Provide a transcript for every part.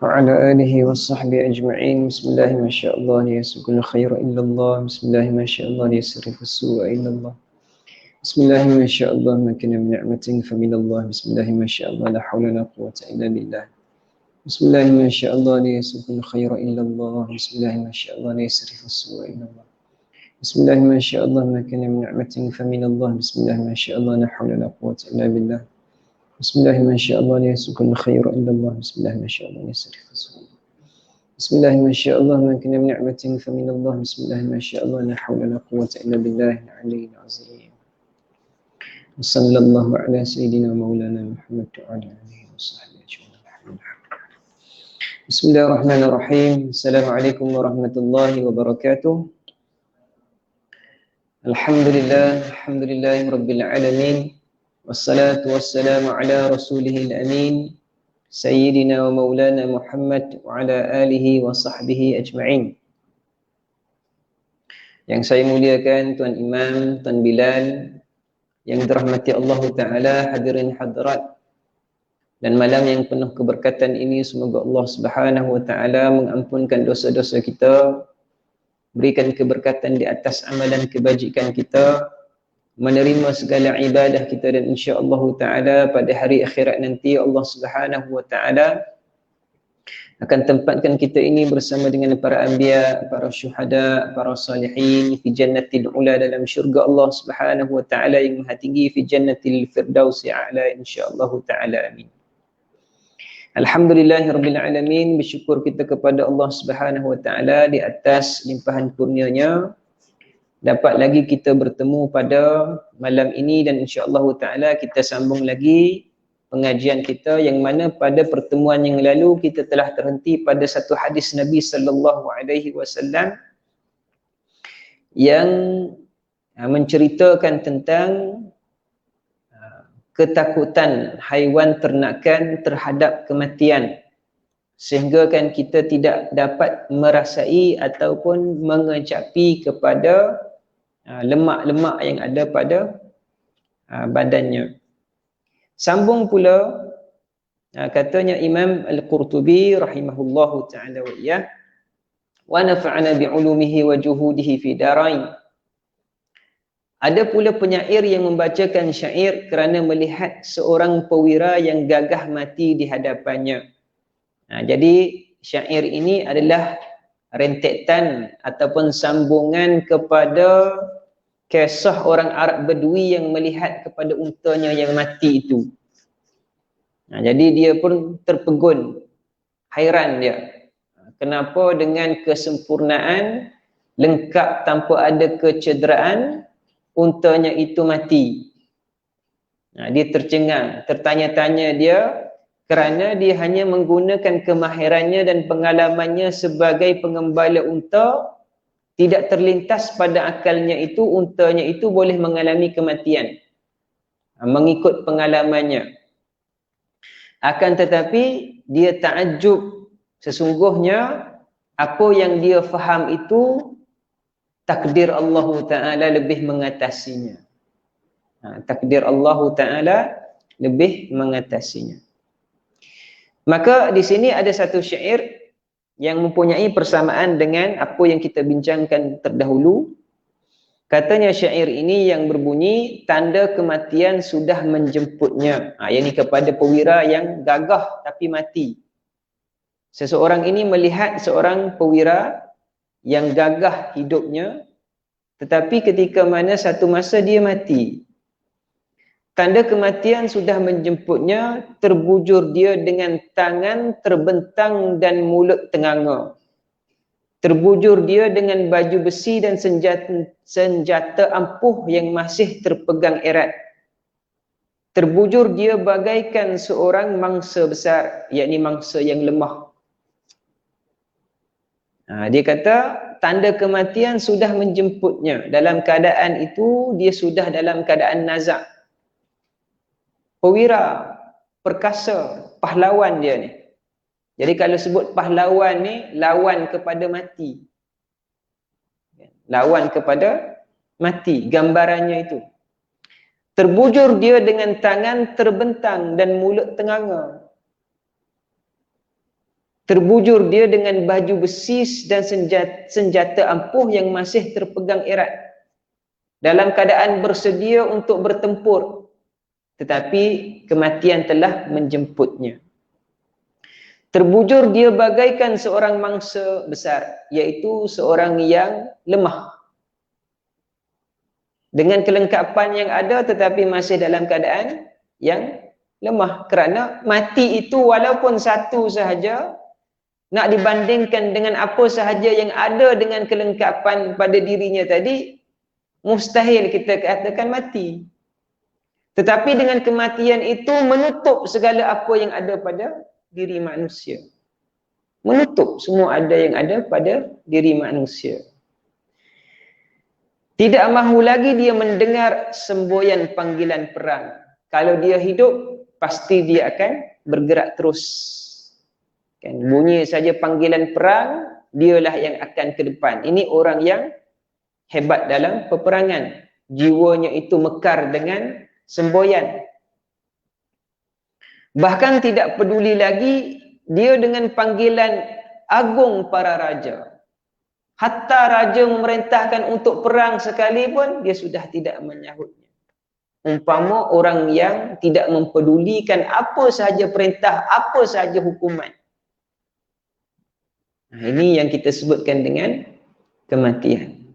وعلى آله وصحبه أجمعين. بسم الله ما شاء الله لا يسر كل خير إلا الله. بسم الله ما شاء الله لا يصرف السوء إلا الله. بسم الله ما شاء الله ما كان من نعمة فمن الله. بسم الله ما شاء الله لا حول ولا قوة إلا بالله. بسم الله ما شاء الله لا يسر كل خير إلا الله. بسم الله ما شاء الله لا يصرف السوء إلا الله. بسم الله ما شاء الله ما كان من نعمة فمن الله. بسم الله ما شاء الله لا حول ولا قوة إلا بالله. بسم الله ما شاء الله لا يسر كل خير إلا الله. بسم الله ما شاء الله لا يصرف السوء. بسم الله ما شاء الله ما كان من نعمة فمن الله. بسم الله ما شاء الله لا حول ولا قوة إلا بالله العلي العظيم. وصلى الله على سيدنا مولانا محمد وعلى آله وصحبه أجمعين. بسم الله الرحمن الرحيم. السلام عليكم ورحمة الله وبركاته. الحمد لله رب العالمين. والصلاة والسلام على رسوله الأمين Sayyidina wa maulana Muhammad wa ala alihi wa sahbihi ajma'in. Yang saya muliakan Tuan Imam, Tuan Bilal, yang dirahmati Allah Ta'ala, hadirin hadirat, dan malam yang penuh keberkatan ini, semoga Allah Subhanahu wa Ta'ala mengampunkan dosa-dosa kita, berikan keberkatan di atas amalan kebajikan kita, menerima segala ibadah kita, dan insya-Allah Ta'ala pada hari akhirat nanti Allah Subhanahu wa Ta'ala akan tempatkan kita ini bersama dengan para anbiya, para syuhada, para salihin fi jannatil ula, dalam syurga Allah Subhanahu wa Ta'ala yang maha tinggi, fi jannatil firdausi a'la, insya-Allah Ta'ala, amin. Alhamdulillahirabbil alamin. Bersyukur kita kepada Allah Subhanahu wa Ta'ala di atas limpahan kurnia-Nya dapat lagi kita bertemu pada malam ini, dan insya-Allah Ta'ala kita sambung lagi pengajian kita yang mana pada pertemuan yang lalu kita telah terhenti pada satu hadis Nabi sallallahu alaihi wasallam yang menceritakan tentang ketakutan haiwan ternakan terhadap kematian, sehingga kan kita tidak dapat merasai ataupun mengecapi kepada lemak-lemak yang ada pada badannya. Sambung pula katanya Imam Al-Qurtubi rahimahullahu ta'ala wa iyah, wa nafa'ana bi'ulumihi wa juhudihi fi darain. Ada pula penyair yang membacakan syair kerana melihat seorang pewira yang gagah mati di hadapannya. Jadi syair ini adalah rentetan ataupun sambungan kepada kisah orang Arab Bedui yang melihat kepada untanya yang mati itu. Jadi dia pun terpegun, hairan dia. Kenapa dengan kesempurnaan, lengkap tanpa ada kecederaan, untanya itu mati. Dia tercengang, tertanya-tanya dia, kerana dia hanya menggunakan kemahirannya dan pengalamannya sebagai pengembala unta, tidak terlintas pada akalnya itu untanya itu boleh mengalami kematian mengikut pengalamannya. Akan tetapi dia takjub, sesungguhnya apa yang dia faham itu takdir Allah Ta'ala lebih mengatasinya. Takdir Allah Ta'ala lebih mengatasinya. Maka di sini ada satu syair yang mempunyai persamaan dengan apa yang kita bincangkan terdahulu. Katanya syair ini yang berbunyi, tanda kematian sudah menjemputnya. Yang ini kepada pewira yang gagah tapi mati. Seseorang ini melihat seorang pewira yang gagah hidupnya, tetapi ketika mana satu masa dia mati. Tanda kematian sudah menjemputnya, terbujur dia dengan tangan terbentang dan mulut tenganga. Terbujur dia dengan baju besi dan senjata ampuh yang masih terpegang erat. Terbujur dia bagaikan seorang mangsa besar, yakni mangsa yang lemah. Dia kata tanda kematian sudah menjemputnya. Dalam keadaan itu dia sudah dalam keadaan nazak. Pewira, perkasa, pahlawan dia ni. Jadi kalau sebut pahlawan ni, lawan kepada mati. Lawan kepada mati, gambarannya itu. Terbujur dia dengan tangan terbentang dan mulut tenganga. Terbujur dia dengan baju besi dan senjata ampuh yang masih terpegang erat, dalam keadaan bersedia untuk bertempur, tetapi kematian telah menjemputnya. Terbujur dia bagaikan seorang mangsa besar, iaitu seorang yang lemah, dengan kelengkapan yang ada tetapi masih dalam keadaan yang lemah, kerana mati itu walaupun satu sahaja, nak dibandingkan dengan apa sahaja yang ada dengan kelengkapan pada dirinya tadi, mustahil kita katakan mati. Tetapi dengan kematian itu menutup segala apa yang ada pada diri manusia. Menutup semua ada yang ada pada diri manusia. Tidak mahu lagi dia mendengar semboyan panggilan perang. Kalau dia hidup, pasti dia akan bergerak terus. Kan, bunyi saja panggilan perang, dialah yang akan ke depan. Ini orang yang hebat dalam peperangan. Jiwanya itu mekar dengan semboyan. Bahkan tidak peduli lagi dia dengan panggilan agung para raja. Hatta raja memerintahkan untuk perang sekalipun, dia sudah tidak menyahutnya. Umpama orang yang tidak mempedulikan apa sahaja perintah, apa sahaja hukuman. Nah, ini yang kita sebutkan dengan kematian.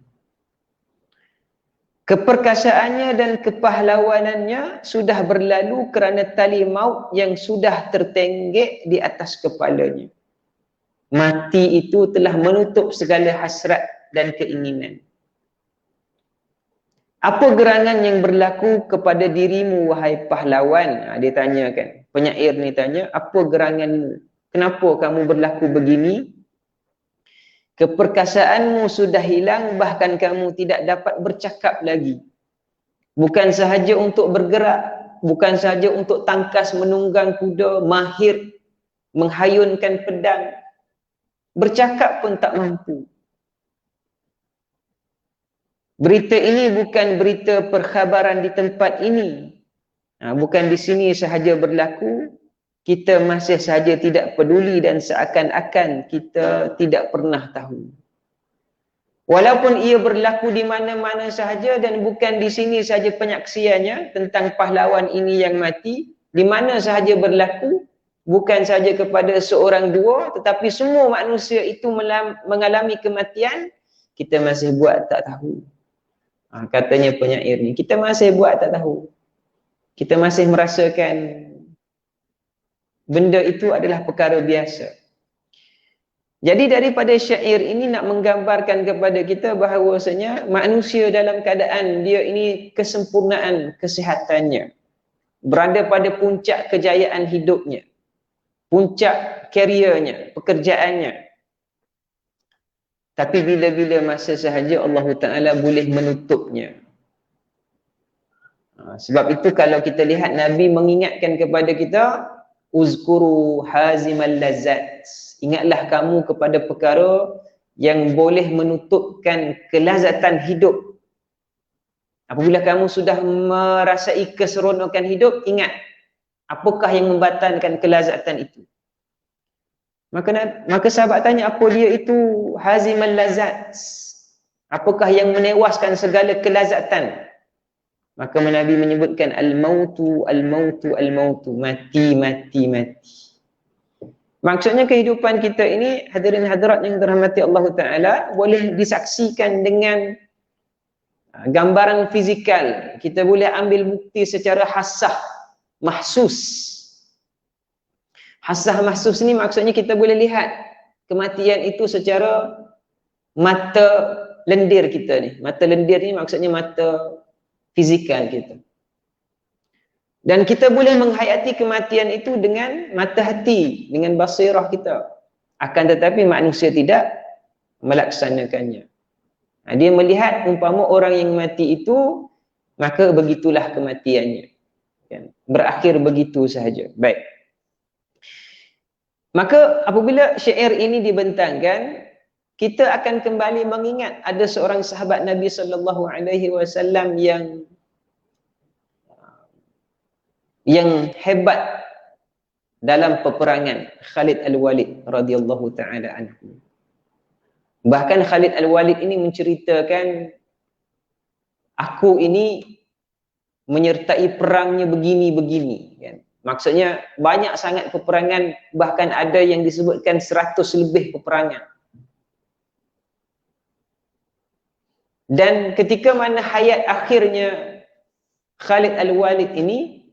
Keperkasaannya dan kepahlawanannya sudah berlalu kerana tali maut yang sudah tertenggek di atas kepalanya. Mati itu telah menutup segala hasrat dan keinginan. Apa gerangan yang berlaku kepada dirimu, wahai pahlawan? Dia tanyakan. Penyair ni tanya, apa geranganmu? Kenapa kamu berlaku begini? Keperkasaanmu sudah hilang, bahkan kamu tidak dapat bercakap lagi. Bukan sahaja untuk bergerak, bukan sahaja untuk tangkas menunggang kuda, mahir menghayunkan pedang, bercakap pun tak mampu. Berita ini bukan berita perkhabaran di tempat ini. Bukan di sini sahaja berlaku. Kita masih sahaja tidak peduli dan seakan-akan kita tidak pernah tahu. Walaupun ia berlaku di mana-mana sahaja dan bukan di sini sahaja penyaksiannya tentang pahlawan ini yang mati, di mana sahaja berlaku, bukan sahaja kepada seorang dua, tetapi semua manusia itu mengalami kematian, kita masih buat tak tahu. Katanya penyair ni, kita masih buat tak tahu. Kita masih merasakan benda itu adalah perkara biasa. Jadi daripada syair ini nak menggambarkan kepada kita bahawasanya manusia dalam keadaan dia ini kesempurnaan kesihatannya, berada pada puncak kejayaan hidupnya, puncak kariernya, pekerjaannya. Tapi bila-bila masa sahaja Allah Ta'ala boleh menutupnya. Sebab itu kalau kita lihat Nabi mengingatkan kepada kita, uzkuru hazimal lazat. Ingatlah kamu kepada perkara yang boleh menutupkan kelazatan hidup. Apabila kamu sudah merasai keseronokan hidup, ingat apakah yang membatalkan kelazatan itu. Maka sahabat tanya, apa dia itu hazimal lazat? Apakah yang menewaskan segala kelazatan? Maka Nabi menyebutkan al-mautu, al-mautu, al-mautu. Mati, mati, mati. Maksudnya kehidupan kita ini, hadirin hadirat yang dirahmati Allah Ta'ala, boleh disaksikan dengan gambaran fizikal. Kita boleh ambil bukti secara hassah, mahsus. Hassah mahsus ni maksudnya kita boleh lihat kematian itu secara mata lendir kita ni. Mata lendir ni maksudnya mata fizikal kita. Dan kita boleh menghayati kematian itu dengan mata hati, dengan basirah kita. Akan tetapi manusia tidak melaksanakannya. Dia melihat umpama orang yang mati itu, maka begitulah kematiannya. Berakhir begitu sahaja. Baik. Maka apabila syair ini dibentangkan, kita akan kembali mengingat ada seorang sahabat Nabi SAW yang hebat dalam peperangan Khalid Al-Walid radhiyallahu taala anhu. Bahkan Khalid Al-Walid ini menceritakan, aku ini menyertai perangnya begini-begini kan. Maksudnya banyak sangat peperangan, bahkan ada yang disebutkan 100 lebih peperangan. Dan ketika mana hayat akhirnya Khalid Al-Walid ini,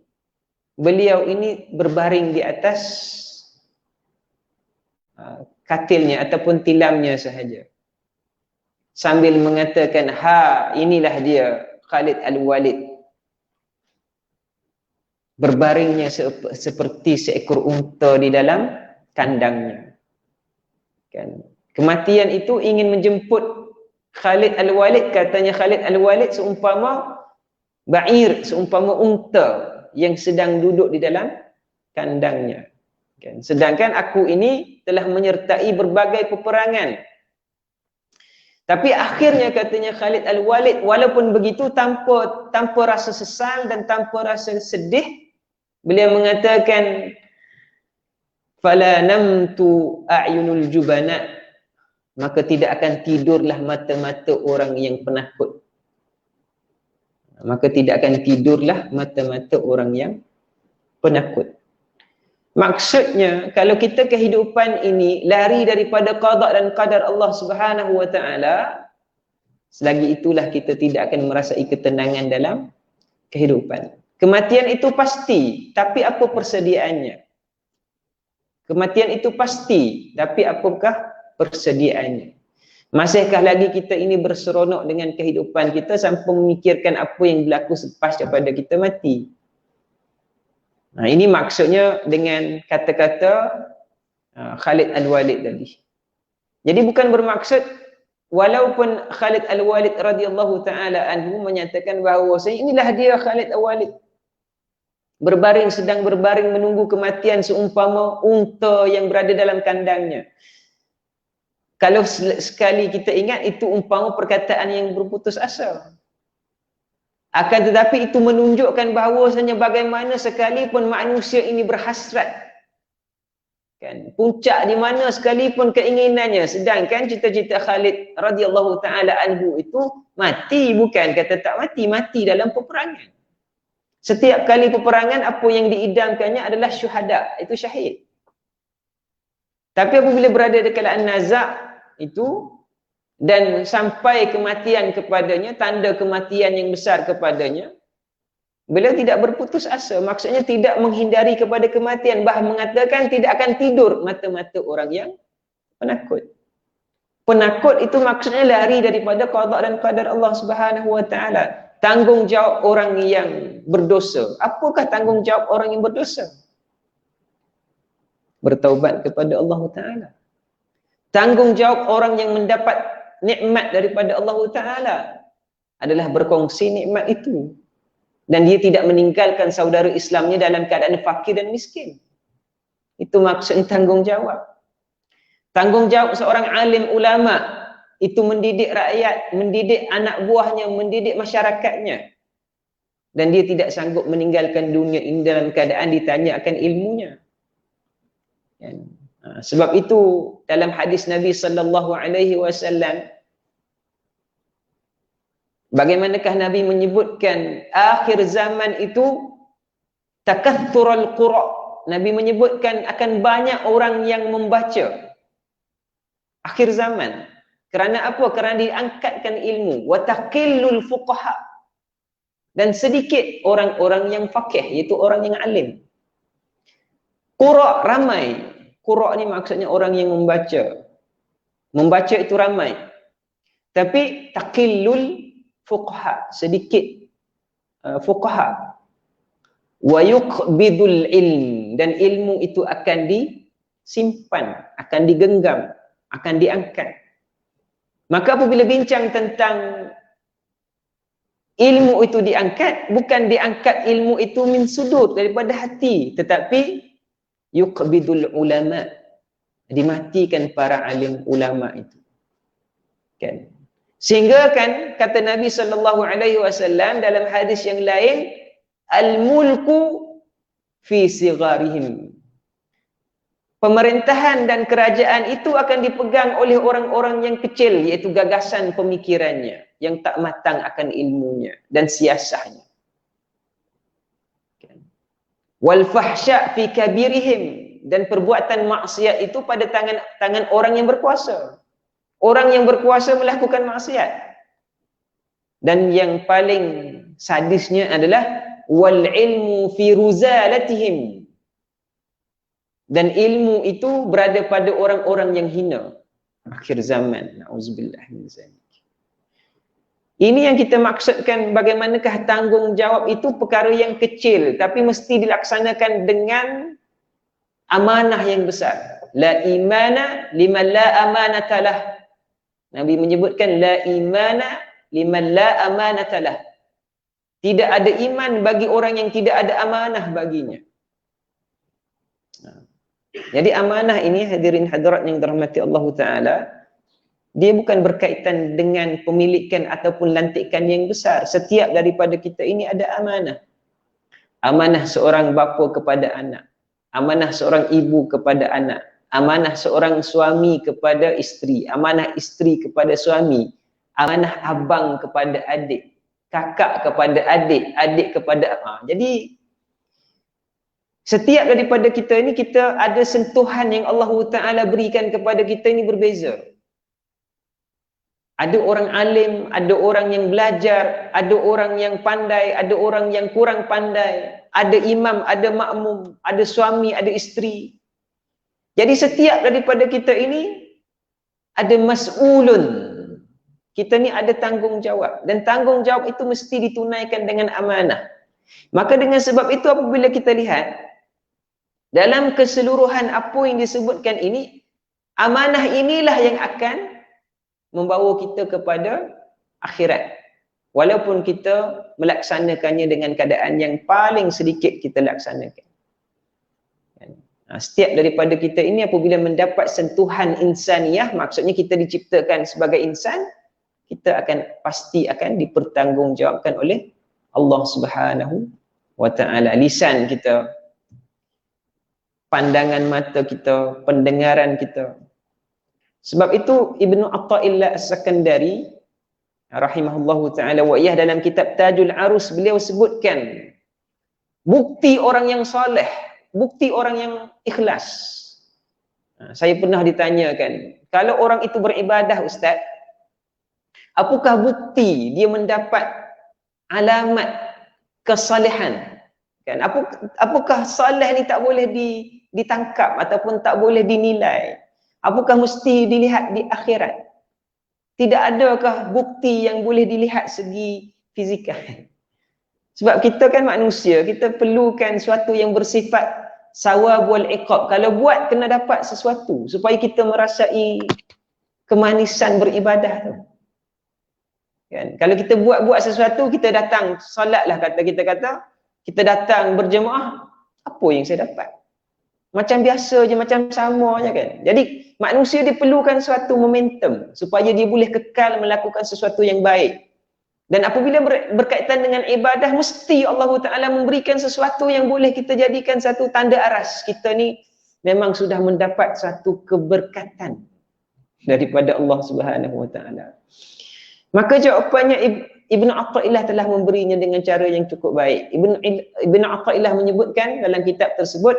beliau ini berbaring di atas katilnya ataupun tilamnya sahaja, sambil mengatakan, inilah dia Khalid Al-Walid, berbaringnya seperti seekor unta di dalam kandangnya kan. Kematian itu ingin menjemput Khalid Al-Walid. Katanya Khalid Al-Walid seumpama ba'ir, seumpama unta yang sedang duduk di dalam kandangnya kan. Sedangkan aku ini telah menyertai berbagai peperangan. Tapi akhirnya katanya Khalid Al-Walid, walaupun begitu tanpa rasa sesal dan tanpa rasa sedih, beliau mengatakan, fala namtu a'yunul jubana, maka tidak akan tidurlah mata-mata orang yang penakut. Maka tidak akan tidurlah mata-mata orang yang penakut. Maksudnya, kalau kita kehidupan ini lari daripada qada dan qadar Allah Subhanahu wa taala, selagi itulah kita tidak akan merasai ketenangan dalam kehidupan. Kematian itu pasti, tapi apa persediaannya? Kematian itu pasti, tapi apakah persediaannya? Masihkah lagi kita ini berseronok dengan kehidupan kita sampai memikirkan apa yang berlaku selepas daripada kita mati? Nah, ini maksudnya dengan kata-kata Khalid Al-Walid tadi. Jadi bukan bermaksud, walaupun Khalid Al-Walid radhiyallahu taala anhu menyatakan bahawa inilah dia Khalid Al-Walid, sedang berbaring menunggu kematian seumpama unta yang berada dalam kandangnya. Kalau sekali kita ingat, itu umpama perkataan yang berputus asa. Akan tetapi itu menunjukkan bahawasanya bagaimana sekalipun manusia ini berhasrat kan, puncak di mana sekalipun keinginannya, sedangkan cita-cita Khalid radhiyallahu taala anhu itu mati, bukan kata tak mati, mati dalam peperangan. Setiap kali peperangan, apa yang diidamkannya adalah syuhada, itu syahid. Tapi apabila berada di keadaan nazak itu dan sampai kematian kepadanya, tanda kematian yang besar kepadanya, beliau tidak berputus asa. Maksudnya tidak menghindari kepada kematian, bahkan mengatakan tidak akan tidur mata-mata orang yang penakut. Penakut itu maksudnya lari daripada qada dan qadar Allah Subhanahu wa taala. Tanggungjawab orang yang berdosa. Apakah tanggungjawab orang yang berdosa? Bertaubat kepada Allah taala. Tanggungjawab orang yang mendapat nikmat daripada Allah taala adalah berkongsi nikmat itu, dan dia tidak meninggalkan saudara Islamnya dalam keadaan fakir dan miskin. Itu maksudnya tanggungjawab. Tanggungjawab seorang alim ulama itu mendidik rakyat, mendidik anak buahnya, mendidik masyarakatnya, dan dia tidak sanggup meninggalkan dunia ini dalam keadaan ditanya akan ilmunya. Sebab itu dalam hadis Nabi sallallahu alaihi wasallam, bagaimanakah Nabi menyebutkan akhir zaman itu takathurul qura. Nabi menyebutkan akan banyak orang yang membaca akhir zaman. Kerana apa? Kerana diangkatkan ilmu. Wa taqillul fuqaha, dan sedikit orang-orang yang faqih, iaitu orang yang alim. Qura ramai. Qura ni maksudnya orang yang membaca. Membaca itu ramai. Tapi taqillul fuqaha, sedikit fuqaha. Wa yuqbidul ilm, dan ilmu itu akan disimpan, akan digenggam, akan diangkat. Maka apabila bincang tentang ilmu itu diangkat, bukan diangkat ilmu itu min sudur, daripada hati, tetapi yuqbidul ulama, dimatikan para alim ulama itu kan. Sehingga kan kata Nabi sallallahu alaihi wasallam dalam hadis yang lain, al mulku fi sigharihim, pemerintahan dan kerajaan itu akan dipegang oleh orang-orang yang kecil, iaitu gagasan pemikirannya yang tak matang akan ilmunya dan siasahnya. Wal fahsya fi kabirihim, dan perbuatan maksiat itu pada tangan orang yang berkuasa. Orang yang berkuasa melakukan maksiat. Dan yang paling sadisnya adalah wal ilmu fi ruzalatihim, dan ilmu itu berada pada orang-orang yang hina akhir zaman. Nauzubillah min zalik. Ini yang kita maksudkan, bagaimanakah tanggungjawab itu perkara yang kecil tapi mesti dilaksanakan dengan amanah yang besar. La imana liman la amanatalah. Nabi menyebutkan la imana liman la amanatalah. Tidak ada iman bagi orang yang tidak ada amanah baginya. Jadi amanah ini, hadirin hadirat yang dirahmati Allah Ta'ala, dia bukan berkaitan dengan pemilikan ataupun lantikan yang besar. Setiap daripada kita ini ada amanah. Amanah seorang bapa kepada anak, amanah seorang ibu kepada anak, amanah seorang suami kepada isteri, amanah isteri kepada suami, amanah abang kepada adik, kakak kepada adik, adik kepada Jadi setiap daripada kita ini, kita ada sentuhan yang Allah Ta'ala berikan kepada kita ini berbeza. Ada orang alim, ada orang yang belajar, ada orang yang pandai, ada orang yang kurang pandai, ada imam, ada makmum, ada suami, ada isteri. Jadi setiap daripada kita ini ada mas'ulun. Kita ni ada tanggungjawab, dan tanggungjawab itu mesti ditunaikan dengan amanah. Maka dengan sebab itu, apabila kita lihat dalam keseluruhan apa yang disebutkan ini, amanah inilah yang akan membawa kita kepada akhirat. Walaupun kita melaksanakannya dengan keadaan yang paling sedikit kita laksanakan. Setiap daripada kita ini apabila mendapat sentuhan insaniyah, maksudnya kita diciptakan sebagai insan, kita pasti akan dipertanggungjawabkan oleh Allah Subhanahu wa Ta'ala. Lisan kita, pandangan mata kita, pendengaran kita. Sebab itu Ibnu Atha'illah As-Sakandari rahimahullahu ta'ala wa iyah, dalam kitab Tajul Arus, beliau sebutkan bukti orang yang soleh, bukti orang yang ikhlas. Saya pernah ditanyakan, kalau orang itu beribadah Ustaz, apakah bukti dia mendapat alamat kesalehan? Kan, apakah saleh ni tak boleh ditangkap ataupun tak boleh dinilai? Apakah mesti dilihat di akhirat? Tidak adakah bukti yang boleh dilihat segi fizikal? Sebab kita kan manusia, kita perlukan sesuatu yang bersifat sawab wal iqab. Kalau buat, kena dapat sesuatu supaya kita merasai kemanisan beribadah tu. Kan? Kalau kita buat sesuatu, kita datang solat lah, kita datang berjemaah, apa yang saya dapat? Macam biasa je, macam sama je kan. Jadi manusia diperlukan suatu momentum supaya dia boleh kekal melakukan sesuatu yang baik. Dan apabila berkaitan dengan ibadah, mesti Allah Ta'ala memberikan sesuatu yang boleh kita jadikan satu tanda aras. Kita ni memang sudah mendapat satu keberkatan daripada Allah Subhanahu Wa Ta'ala. Maka jawapannya Ibnu Atha'illah telah memberinya dengan cara yang cukup baik. Ibnu Atha'illah menyebutkan dalam kitab tersebut,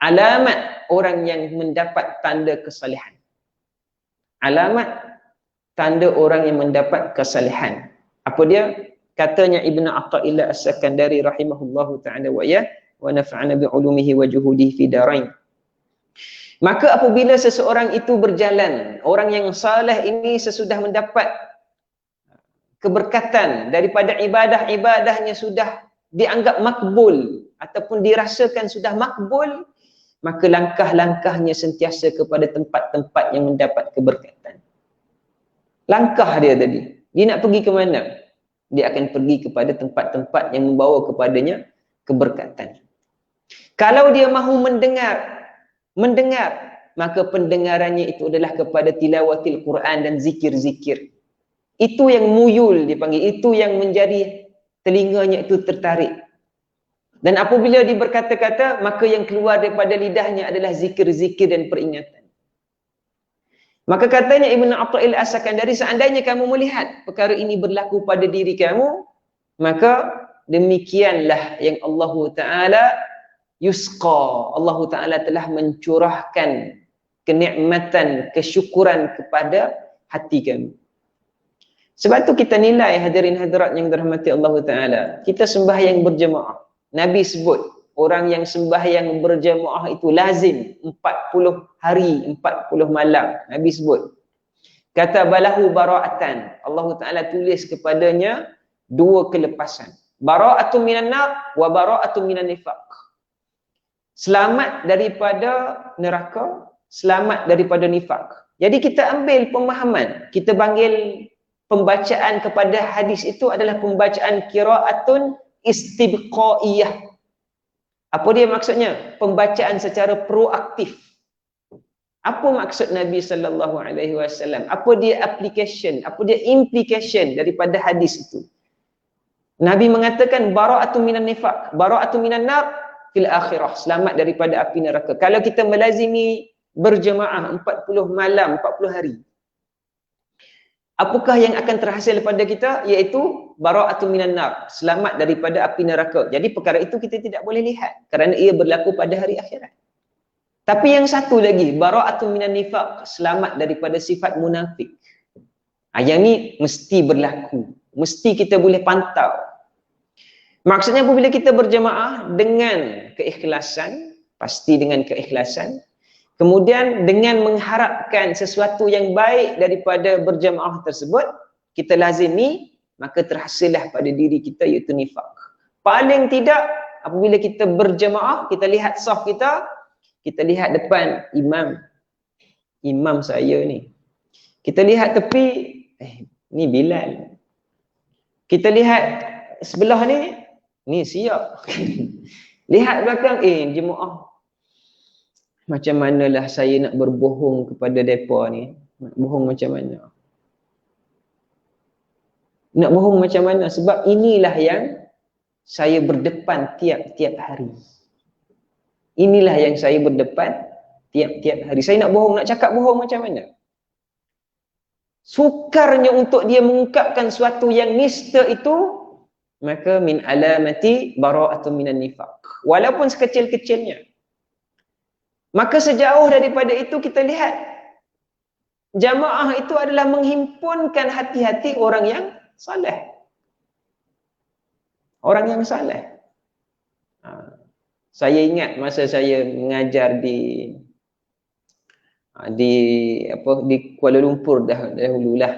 alamat orang yang mendapat tanda kesalehan. Alamat tanda orang yang mendapat kesalehan. Apa dia? Katanya Ibnu Atha'illah As-Sakandari rahimahullahu ta'ala wa ya wa nafa'ana bi'ulumihi wa juhudihi fi darain. Maka apabila seseorang itu berjalan, orang yang saleh ini sesudah mendapat keberkatan daripada ibadah-ibadahnya sudah dianggap makbul ataupun dirasakan sudah makbul, maka langkah-langkahnya sentiasa kepada tempat-tempat yang mendapat keberkatan. Langkah dia tadi, dia nak pergi ke mana? Dia akan pergi kepada tempat-tempat yang membawa kepadanya keberkatan. Kalau dia mahu mendengar, maka pendengarannya itu adalah kepada tilawatil Quran dan zikir-zikir. Itu yang muyul dipanggil, itu yang menjadi telinganya itu tertarik. Dan apabila dia berkata-kata, maka yang keluar daripada lidahnya adalah zikir-zikir dan peringatan. Maka katanya Ibn Athaillah As-Sakandari, seandainya kamu melihat perkara ini berlaku pada diri kamu, maka demikianlah yang Allah Ta'ala yusqa. Allah Ta'ala telah mencurahkan kenikmatan, kesyukuran kepada hati kamu. Sebab tu kita nilai hadirin hadirat yang dirahmati Allah Ta'ala, kita sembahyang berjemaah. Nabi sebut, orang yang sembahyang berjemaah itu lazim 40 hari, 40 malam. Nabi sebut. Kata balahu bara'atan. Allah Ta'ala tulis kepadanya 2 kelepasan. Bara'atun minan nar wa bara'atun minan nifaq. Selamat daripada neraka, selamat daripada nifaq. Jadi kita ambil pemahaman, kita panggil pembacaan kepada hadis itu adalah pembacaan qiraatun istibqaiyah. Apa dia maksudnya? Pembacaan secara proaktif. Apa maksud Nabi sallallahu alaihi wasallam? Apa dia application? Apa dia implication daripada hadis itu? Nabi mengatakan bara'atun minan nifaq, bara'atun minan nar fil akhirah, selamat daripada api neraka. Kalau kita melazimi berjemaah 40 malam, 40 hari, apakah yang akan terhasil pada kita? Iaitu bara'atun minan nar, selamat daripada api neraka. Jadi perkara itu kita tidak boleh lihat kerana ia berlaku pada hari akhirat. Tapi yang satu lagi, bara'atun minan nifaq, selamat daripada sifat munafik. Yang ni mesti berlaku, mesti kita boleh pantau. Maksudnya apabila kita berjemaah dengan keikhlasan, pasti dengan keikhlasan, kemudian dengan mengharapkan sesuatu yang baik daripada berjemaah tersebut, kita lazimi, maka terhasillah pada diri kita iaitu nifaq. Paling tidak apabila kita berjemaah, kita lihat saf kita lihat depan imam saya ni. Kita lihat tepi, ni Bilal. Kita lihat sebelah ni siap. Lihat belakang, jemaah. Macam manalah saya nak berbohong kepada mereka ni. Nak bohong macam mana? Nak bohong macam mana? Sebab inilah yang saya berdepan tiap-tiap hari. Inilah yang saya berdepan tiap-tiap hari. Saya nak bohong, nak cakap bohong macam mana? Sukarnya untuk dia mengungkapkan suatu yang nista itu, maka min alamati bara'atun minan nifaq. Walaupun sekecil-kecilnya. Maka sejauh daripada itu kita lihat jamaah itu adalah menghimpunkan hati-hati orang yang saleh. Orang yang saleh. Saya ingat masa saya mengajar di Kuala Lumpur dahululah.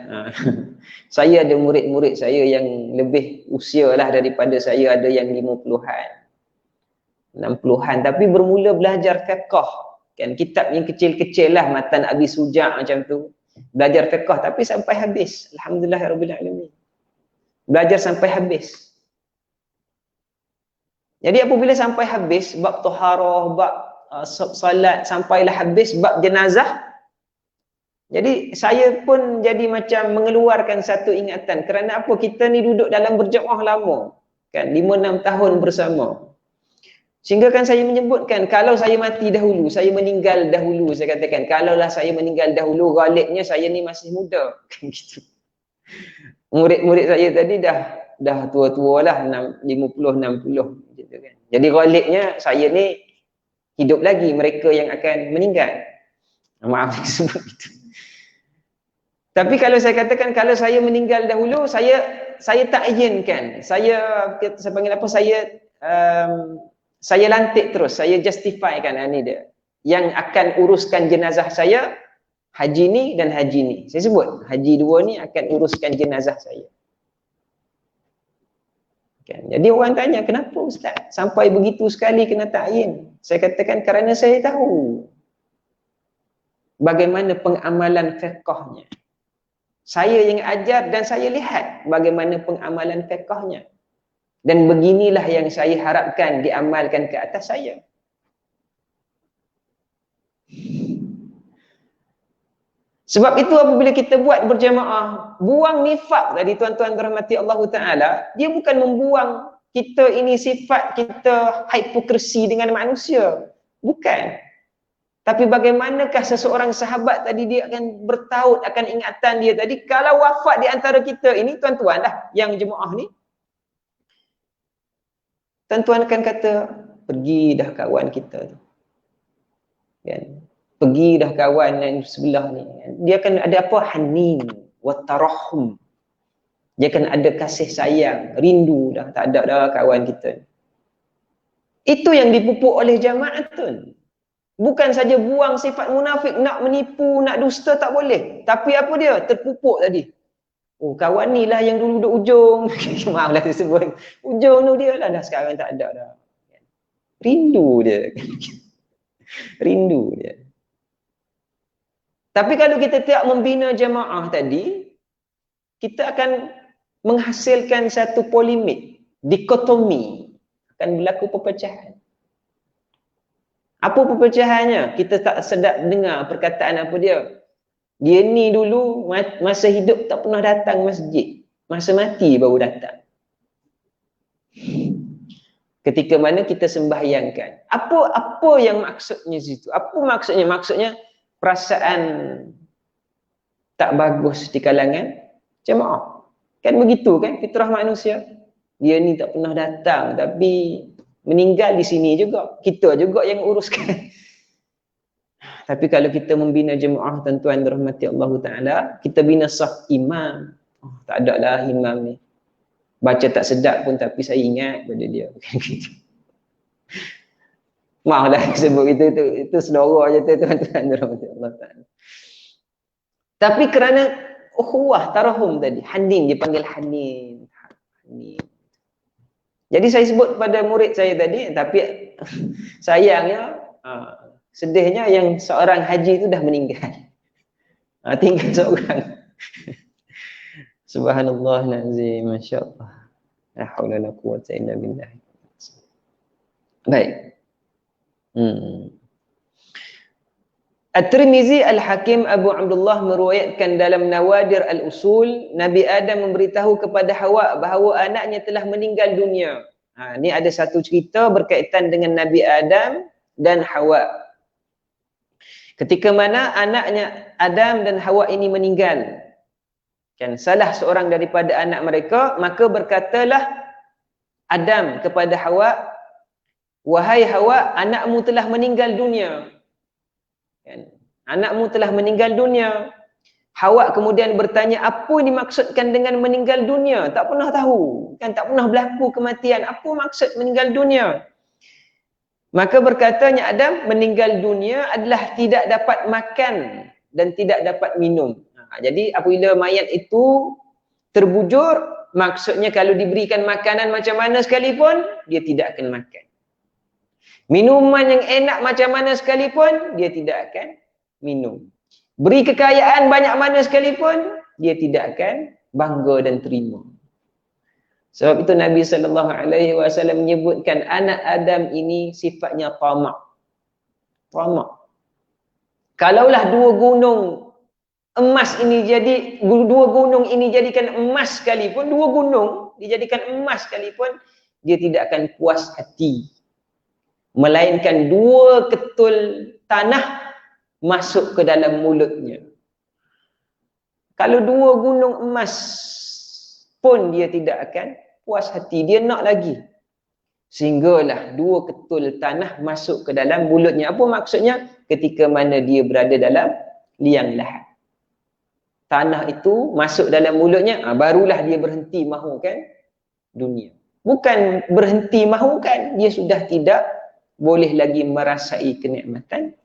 Saya ada murid-murid saya yang lebih usia lah daripada saya, ada yang 50-an, 60-an, tapi bermula belajar fiqh. Kan kitab yang kecil-kecil lah, Matan Abi Suja' macam tu. Belajar fiqh tapi sampai habis. Alhamdulillahirabbil alamin. Belajar sampai habis. Jadi apabila sampai habis bab taharah, bab salat, sampailah habis bab jenazah, jadi saya pun jadi macam mengeluarkan satu ingatan. Kerana apa? Kita ni duduk dalam berjemaah lama, kan, 5-6 tahun bersama. Sehingga kan saya menyebutkan, kalau saya mati dahulu, saya meninggal dahulu, saya katakan, kalaulah saya meninggal dahulu, ghalibnya saya ni masih muda. Kan gitu. Murid-murid saya tadi dah tua-tua lah, 50-60 gitu kan. Jadi ghalibnya saya ni hidup lagi, mereka yang akan meninggal. Maaf sebut itu. Tapi kalau saya katakan, kalau saya meninggal dahulu, saya ta'yinkan. Saya panggil apa, saya lantik terus, saya justifykan ni dia. Yang akan uruskan jenazah saya, haji ni dan haji ni. Saya sebut, haji 2 ni akan uruskan jenazah saya. Kan? Jadi orang tanya, kenapa Ustaz sampai begitu sekali kena ta'yin? Saya katakan kerana saya tahu bagaimana pengamalan fiqhnya. Saya yang ajar dan saya lihat bagaimana pengamalan fiqhnya. Dan beginilah yang saya harapkan diamalkan ke atas saya. Sebab itu apabila kita buat berjamaah, buang nifaq tadi tuan-tuan rahmati Allah Ta'ala, dia bukan membuang kita ini sifat kita hipokrisi dengan manusia. Bukan. Tapi bagaimanakah seseorang sahabat tadi dia akan bertaut akan ingatan dia tadi. Kalau wafat di antara kita ini, tuan-tuan dah yang jemaah ni, tuan-tuan akan kata, pergi dah kawan kita tu. Kan? Pergi dah kawan yang sebelah ni. Dia akan ada apa? Hanin wa tarahum. Dia akan ada kasih sayang, rindu dah, tak ada dah kawan kita. Itu yang dipupuk oleh jamaah tu. Bukan saja buang sifat munafik, nak menipu, nak dusta tak boleh. Tapi apa dia? Terpupuk tadi. Oh, kawan ni lah yang dulu duduk ujung. Maaflah disebut. Ujung tu dia lah, dah sekarang tak ada dah. Rindu dia. Rindu dia. Tapi kalau kita tidak membina jamaah tadi, kita akan menghasilkan satu polemik, dikotomi, akan berlaku perpecahan. Apa perpecahannya? Kita tak sedap dengar perkataan apa dia. Dia ni dulu masa hidup tak pernah datang masjid, masa mati baru datang. Ketika mana kita sembahyangkan. Apa yang maksudnya situ? Apa maksudnya? Maksudnya perasaan tak bagus di kalangan jemaah. Kan begitu kan fitrah manusia. Dia ni tak pernah datang tapi meninggal di sini juga. Kita juga yang uruskan. Tapi kalau kita membina jemaah, tuan-tuan dirahmati Allah Ta'ala, kita bina saf imam. Oh, tak ada lah imam ni. Baca tak sedap pun tapi saya ingat pada dia. Maaflah sebut itu selora je tuan-tuan dirahmati Allah Ta'ala. Tapi kerana ukhuwah, tarahum tadi, hanin, dia panggil hanin. Hanin. Jadi saya sebut pada murid saya tadi, tapi sayangnya, sedihnya yang seorang haji itu dah meninggal. Tinggal seorang. Subhanallah nazim, masya-Allah. La haula la quwwata illa billah. Baik. At-Tirmizi Al-Hakim Abu Abdullah meriwayatkan dalam Nawadir Al-Usul, Nabi Adam memberitahu kepada Hawa bahawa anaknya telah meninggal dunia. Ini ada satu cerita berkaitan dengan Nabi Adam dan Hawa. Ketika mana anaknya Adam dan Hawa ini meninggal, kan salah seorang daripada anak mereka, maka berkatalah Adam kepada Hawa, wahai Hawa, anakmu telah meninggal dunia. Kan? Anakmu telah meninggal dunia. Hawa kemudian bertanya, apa yang dimaksudkan dengan meninggal dunia? Tak pernah tahu. Kan tak pernah berlaku kematian. Apa maksud meninggal dunia? Maka berkatanya Adam, meninggal dunia adalah tidak dapat makan dan tidak dapat minum. Jadi apabila mayat itu terbujur, maksudnya kalau diberikan makanan macam mana sekalipun, dia tidak akan makan. Minuman yang enak macam mana sekalipun, dia tidak akan minum. Beri kekayaan banyak mana sekalipun, dia tidak akan bangga dan terima. Sebab itu Nabi SAW menyebutkan anak Adam ini sifatnya tamak. Tamak. Kalaulah dua gunung ini jadikan emas sekalipun, dua gunung dijadikan emas sekalipun, dia tidak akan puas hati. Melainkan dua ketul tanah masuk ke dalam mulutnya. Kalau dua gunung emas pun dia tidak akan puas hati, dia nak lagi. Sehinggalah dua ketul tanah masuk ke dalam mulutnya. Apa maksudnya? Ketika mana dia berada dalam liang lahat. Tanah itu masuk dalam mulutnya, barulah dia berhenti mahukan dunia. Bukan berhenti mahukan, dia sudah tidak boleh lagi merasai kenikmatan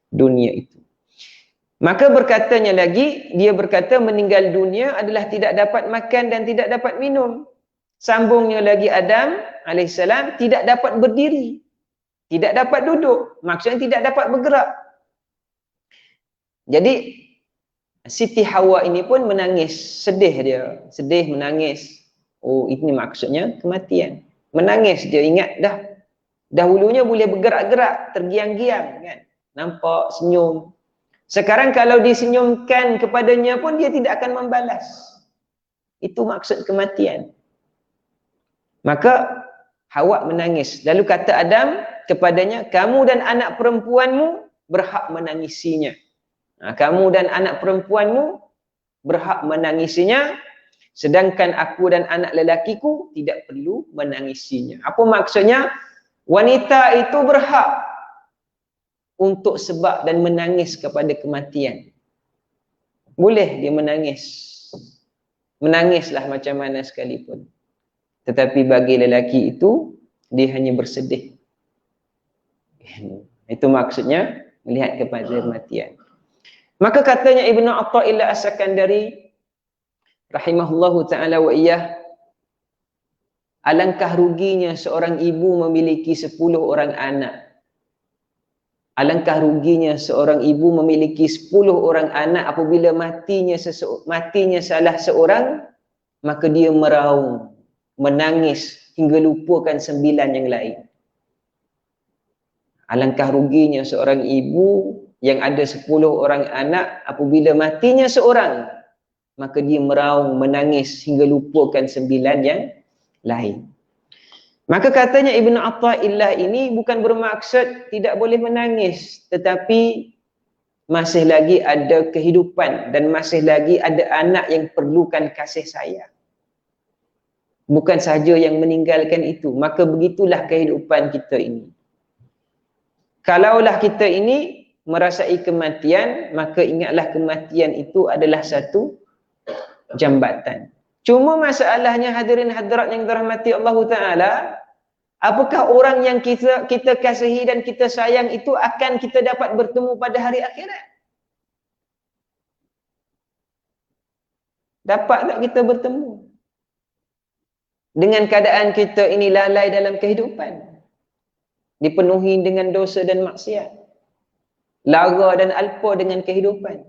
dunia itu. Maka berkatanya lagi, dia berkata meninggal dunia adalah tidak dapat makan dan tidak dapat minum. Sambungnya lagi Adam alaihissalam tidak dapat berdiri, tidak dapat duduk, maksudnya tidak dapat bergerak. Jadi Siti Hawa ini pun menangis, sedih dia, sedih menangis. Oh, ini maksudnya kematian. Menangis dia, ingat dah. Dahulunya boleh bergerak-gerak, tergiang-giang kan. Nampak senyum. Sekarang kalau disenyumkan kepadanya pun dia tidak akan membalas. Itu maksud kematian. Maka Hawa menangis. Lalu kata Adam kepadanya, kamu dan anak perempuanmu berhak menangisinya. Kamu dan anak perempuanmu berhak menangisinya, sedangkan aku dan anak lelakiku tidak perlu menangisinya. Apa maksudnya? Wanita itu berhak untuk sebab dan menangis kepada kematian. Boleh dia menangis. Menangislah macam mana sekalipun. Tetapi bagi lelaki itu, dia hanya bersedih. Itu maksudnya melihat kepada kematian. Maka katanya Ibnu Athaillah As-Sakandari rahimahullahu ta'ala wa iyah, alangkah ruginya seorang ibu memiliki 10 orang anak. Alangkah ruginya seorang ibu memiliki 10 orang anak apabila matinya salah seorang, maka dia meraung, menangis hingga lupakan 9 yang lain. Alangkah ruginya seorang ibu yang ada 10 orang anak apabila matinya seorang, maka dia meraung, menangis hingga lupakan 9 yang lain. Maka katanya Ibnu Athaillah ini bukan bermaksud tidak boleh menangis, tetapi masih lagi ada kehidupan dan masih lagi ada anak yang perlukan kasih sayang. Bukan sahaja yang meninggalkan itu. Maka begitulah kehidupan kita ini. Kalaulah kita ini merasai kematian, maka ingatlah kematian itu adalah satu jambatan. Cuma masalahnya hadirin hadirat yang dirahmati Allah Ta'ala, apakah orang yang kita kasihi dan kita sayang itu akan kita dapat bertemu pada hari akhirat? Dapat tak kita bertemu? Dengan keadaan kita ini lalai dalam kehidupan, dipenuhi dengan dosa dan maksiat, lara dan alpa dengan kehidupan.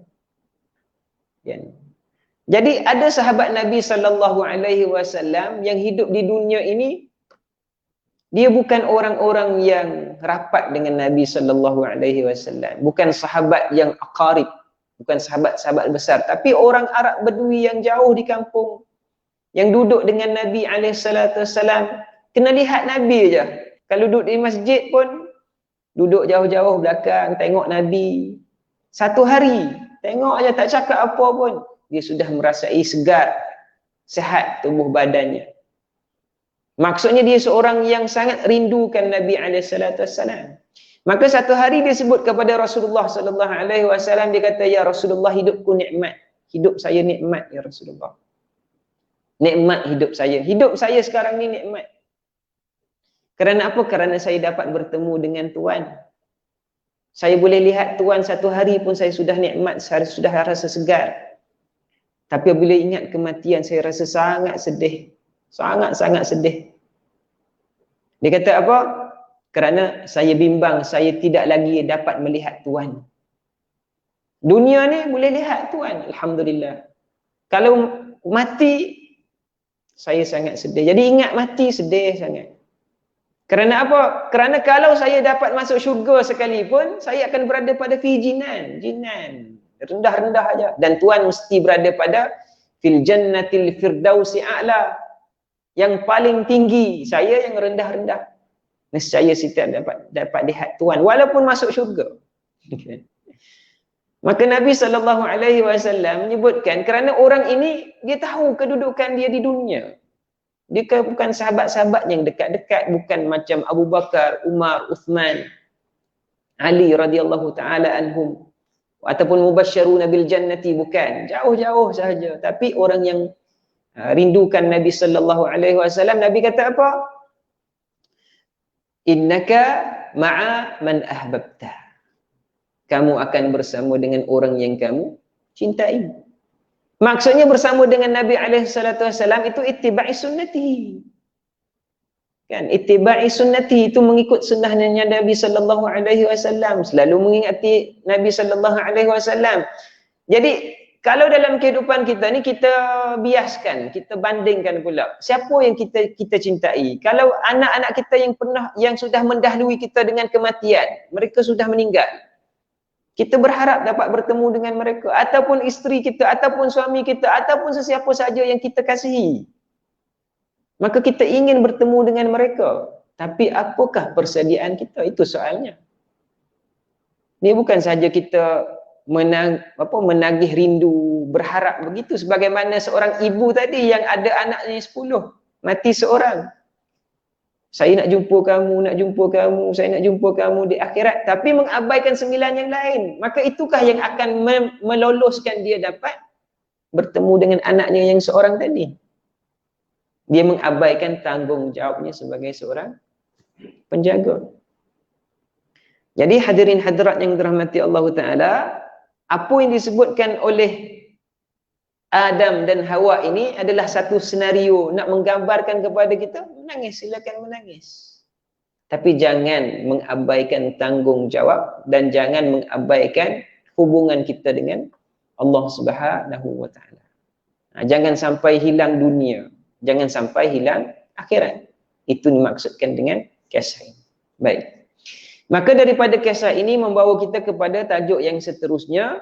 Jadi ada sahabat Nabi SAW yang hidup di dunia ini, dia bukan orang-orang yang rapat dengan Nabi SAW, bukan sahabat yang aqarib, bukan sahabat-sahabat besar, tapi orang Arab Bedui yang jauh di kampung, yang duduk dengan Nabi SAW, kena lihat Nabi je. Kalau duduk di masjid pun, duduk jauh-jauh belakang, tengok Nabi. Satu hari, tengok aja, tak cakap apa pun, dia sudah merasai segar, sehat tubuh badannya. Maksudnya dia seorang yang sangat rindukan Nabi SAW. Maka satu hari dia sebut kepada Rasulullah SAW, dia kata, ya Rasulullah, hidupku nikmat. Hidup saya nikmat, ya Rasulullah. Nikmat hidup saya. Hidup saya sekarang ni nikmat. Kerana apa? Kerana saya dapat bertemu dengan Tuhan. Saya boleh lihat Tuhan satu hari pun saya sudah nikmat, saya sudah rasa segar. Tapi bila ingat kematian, saya rasa sangat sedih. Sangat-sangat sedih. Dia kata apa? Kerana saya bimbang, saya tidak lagi dapat melihat Tuhan. Dunia ni boleh lihat Tuhan, alhamdulillah. Kalau mati, saya sangat sedih. Jadi ingat mati, sedih sangat. Kerana apa? Kerana kalau saya dapat masuk syurga sekalipun, saya akan berada pada jinan. Rendah-rendah aja. Dan Tuhan mesti berada pada fil jannatil firdausi a'la. Yang paling tinggi, saya yang rendah-rendah. Nescaya kita dapat lihat Tuhan walaupun masuk syurga. Maka Nabi SAW menyebutkan, kerana orang ini dia tahu kedudukan dia di dunia. Dia bukan sahabat-sahabat yang dekat-dekat, bukan macam Abu Bakar, Umar, Uthman, Ali radhiyallahu taala anhum, ataupun mubasysyiruna bil jannati, bukan, jauh-jauh sahaja. Tapi orang yang rindukan Nabi sallallahu alaihi wasallam, Nabi kata apa? Innaka ma'a man ahbabta. Kamu akan bersama dengan orang yang kamu cintai. Maksudnya bersama dengan Nabi SAW itu ittiba'i sunnati. Kan, ittiba'i sunnati itu mengikut sunnahnya Nabi SAW, selalu mengingati Nabi SAW. Jadi kalau dalam kehidupan kita ni, kita biaskan, kita bandingkan pula siapa yang kita cintai. Kalau anak-anak kita yang sudah mendahului kita dengan kematian, mereka sudah meninggal, kita berharap dapat bertemu dengan mereka, ataupun isteri kita, ataupun suami kita, ataupun sesiapa saja yang kita kasihi. Maka kita ingin bertemu dengan mereka. Tapi apakah persediaan kita? Itu soalnya. Ini bukan saja kita menagih rindu, berharap begitu. Sebagaimana seorang ibu tadi yang ada anaknya 10, mati seorang. Saya nak jumpa kamu, saya nak jumpa kamu di akhirat. Tapi mengabaikan 9 yang lain. Maka itukah yang akan meloloskan dia dapat bertemu dengan anaknya yang seorang tadi. Dia mengabaikan tanggungjawabnya sebagai seorang penjaga. Jadi hadirin hadirat yang dirahmati Allah Ta'ala, apa yang disebutkan oleh Adam dan Hawa ini adalah satu senario nak menggambarkan kepada kita, menangis, silakan menangis. Tapi jangan mengabaikan tanggungjawab dan jangan mengabaikan hubungan kita dengan Allah Subhanahu wa Ta'ala. Jangan sampai hilang dunia, jangan sampai hilang akhirat. Itu dimaksudkan dengan kisah ini. Baik. Maka daripada kisah ini membawa kita kepada tajuk yang seterusnya,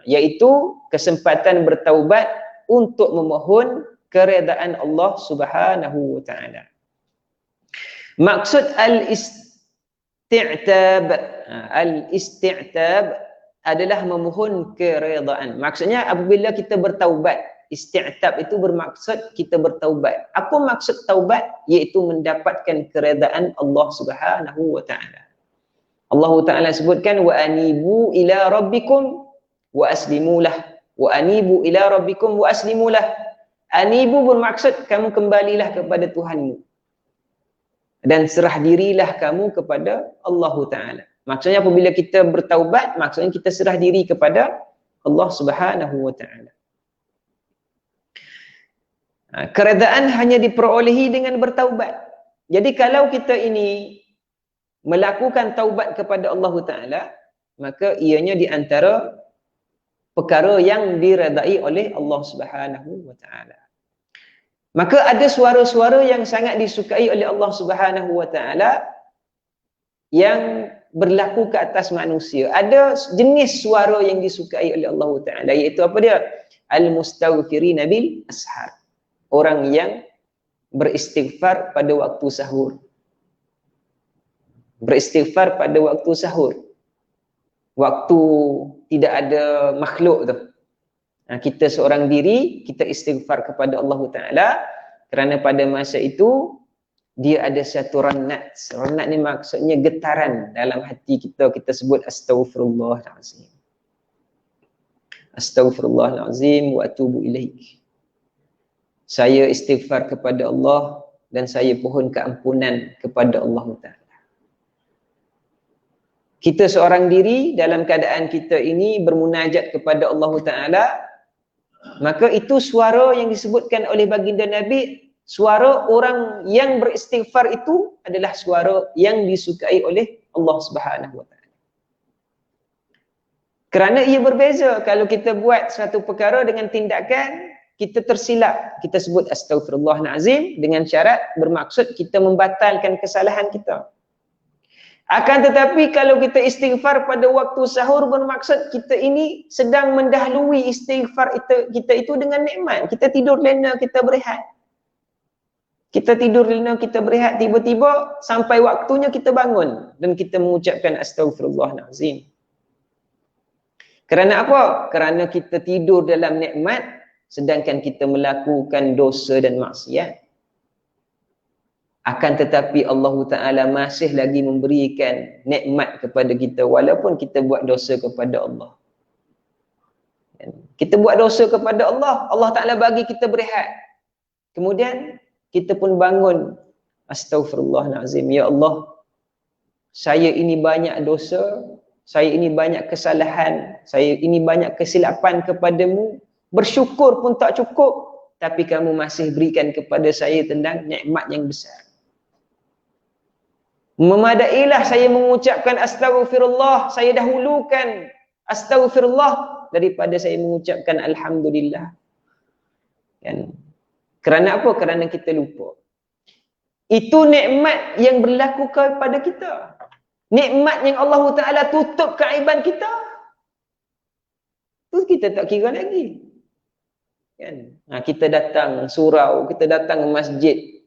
iaitu kesempatan bertaubat untuk memohon keredaan Allah Subhanahu wa Ta'ala. Maksud al-isti'tab adalah memohon keredaan. Maksudnya apabila kita bertaubat, isti'tab itu bermaksud kita bertaubat. Apa maksud taubat? Iaitu mendapatkan keredaan Allah Subhanahu wa Ta'ala. Allah Ta'ala sebutkan wa anibu ila rabbikum wa aslimulah. Wa anibu ila rabbikum wa aslimulah. Anibu bermaksud kamu kembalilah kepada Tuhanmu dan serah dirilah kamu kepada Allah Ta'ala. Maksudnya apabila kita bertaubat, maksudnya kita serah diri kepada Allah Subhanahu wa Ta'ala. Keredaan hanya diperolehi dengan bertaubat. Jadi kalau kita ini melakukan taubat kepada Allah Ta'ala, maka ianya di antara perkara yang diredai oleh Allah Subhanahu wa Ta'ala. Maka ada suara-suara yang sangat disukai oleh Allah Subhanahu wa Ta'ala yang berlaku ke atas manusia. Ada jenis suara yang disukai oleh Allah Ta'ala, iaitu apa dia? Al-mustaghfirina bil ashar. Orang yang beristighfar pada waktu sahur. Beristighfar pada waktu sahur. Waktu tidak ada makhluk tu. Kita seorang diri, kita istighfar kepada Allah Ta'ala kerana pada masa itu dia ada satu ranat. Ranat ni maksudnya getaran dalam hati kita. Kita sebut astaghfirullahalazim. Astaghfirullahalazim wa atubu ilaih. Saya istighfar kepada Allah dan saya pohon keampunan kepada Allah Ta'ala. Kita seorang diri dalam keadaan kita ini bermunajat kepada Allah Ta'ala, maka itu suara yang disebutkan oleh baginda Nabi, suara orang yang beristighfar itu adalah suara yang disukai oleh Allah Subhanahu wa Ta'ala. Kerana ia berbeza kalau kita buat satu perkara dengan tindakan kita tersilap, kita sebut astaghfirullahalazim dengan syarat bermaksud kita membatalkan kesalahan kita. Akan tetapi kalau kita istighfar pada waktu sahur bermaksud kita ini sedang mendahului istighfar kita itu dengan nikmat. Kita tidur lena, kita berehat. Kita tidur lena, kita berehat, tiba-tiba sampai waktunya kita bangun dan kita mengucapkan astaghfirullahalazim. Kerana apa? Kerana kita tidur dalam nikmat sedangkan kita melakukan dosa dan maksiat. Akan tetapi Allah Ta'ala masih lagi memberikan nikmat kepada kita walaupun kita buat dosa kepada Allah. Kita buat dosa kepada Allah, Allah Ta'ala bagi kita berehat. Kemudian kita pun bangun. Astaghfirullahalazim. Ya Allah, saya ini banyak dosa, saya ini banyak kesalahan, saya ini banyak kesilapan kepadamu. Bersyukur pun tak cukup, tapi kamu masih berikan kepada saya tentang nikmat yang besar. Memadailah saya mengucapkan astaghfirullah, saya dahulukan astaghfirullah daripada saya mengucapkan alhamdulillah. Kan? Kerana apa? Kerana kita lupa. Itu nikmat yang berlaku kepada kita. Nikmat yang Allah Ta'ala tutup keaiban kita. Itu kita tak kira lagi. Kan? Kita datang surau, kita datang masjid.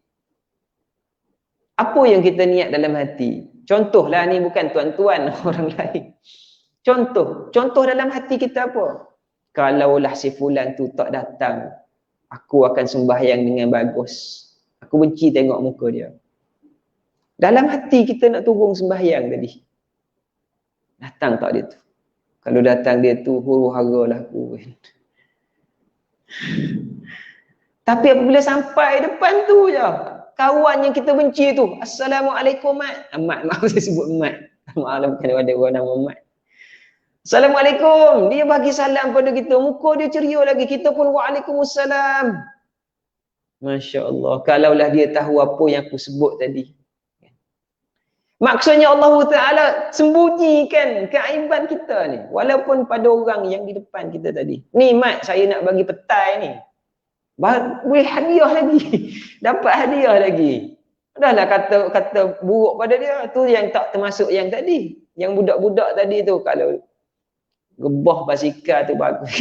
Apa yang kita niat dalam hati? Contohlah, ni bukan tuan-tuan orang lain. Contoh dalam hati kita apa? Kalaulah si fulan tu tak datang, aku akan sembahyang dengan bagus. Aku benci tengok muka dia. Dalam hati kita nak turun sembahyang tadi. Datang tak dia tu? Kalau datang dia tu, huru-hara lah aku. Tapi apabila sampai depan tu je, kawan yang kita benci tu, Assalamualaikum Mat. Mat, maaf saya sebut Mat. Maaf bukan ada orang nama Mat. Assalamualaikum. Dia bagi salam pada kita. Muka dia ceria lagi. Kita pun waalaikumsalam. Masya Allah. Kalaulah dia tahu apa yang aku sebut tadi. Maksudnya Allah Ta'ala sembunyikan keaiban kita ni. Walaupun pada orang yang di depan kita tadi. Ni Mat, saya nak bagi petai ni. Boleh hadiah lagi. Dapat hadiah lagi. Dahlah kata buruk pada dia. Tu yang tak termasuk yang tadi. Yang budak-budak tadi tu. Kalau gebah basikal tu bagus.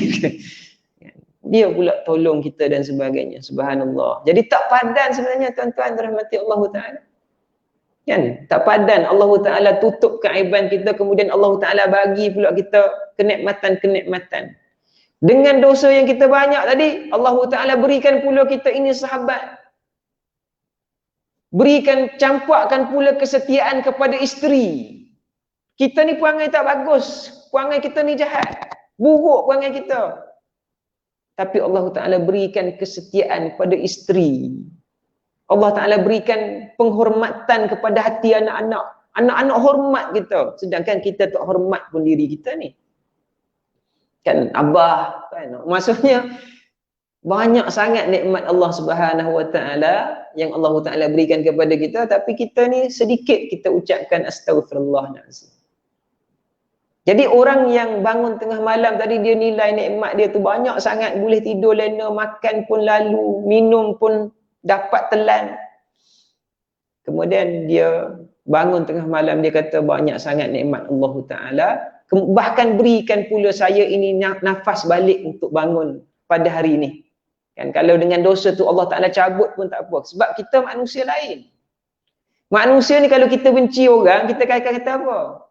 Dia pula tolong kita dan sebagainya. Subhanallah. Jadi tak padan sebenarnya tuan-tuan rahmati Allah Ta'ala. Kan? Tak padan Allah Ta'ala tutup keaiban kita, kemudian Allah Ta'ala bagi pula kita kenikmatan-kenikmatan. Dengan dosa yang kita banyak tadi, Allah Ta'ala berikan pula kita ini sahabat. Berikan, campakkan pula kesetiaan kepada isteri. Kita ni perangai tak bagus. Perangai kita ni jahat. Buruk perangai kita. Tapi Allah Ta'ala berikan kesetiaan pada isteri. Allah Ta'ala berikan penghormatan kepada hati anak-anak. Anak-anak hormat kita. Sedangkan kita tak hormat pun diri kita ni. Kan abah. Kan? Maksudnya, banyak sangat nikmat Allah Subhanahu Wa Ta'ala yang Allah Ta'ala berikan kepada kita. Tapi kita ni sedikit kita ucapkan astaghfirullahaladzim. Jadi orang yang bangun tengah malam tadi, dia nilai nikmat dia tu banyak sangat. Boleh tidur lena, makan pun lalu, minum pun dapat telan. Kemudian dia bangun tengah malam, dia kata banyak sangat nikmat Allah Ta'ala. Bahkan berikan pula saya ini nafas balik untuk bangun pada hari ini. Kan, kalau dengan dosa tu Allah Ta'ala cabut pun tak apa. Sebab kita manusia lain. Manusia ni kalau kita benci orang, kita kata apa?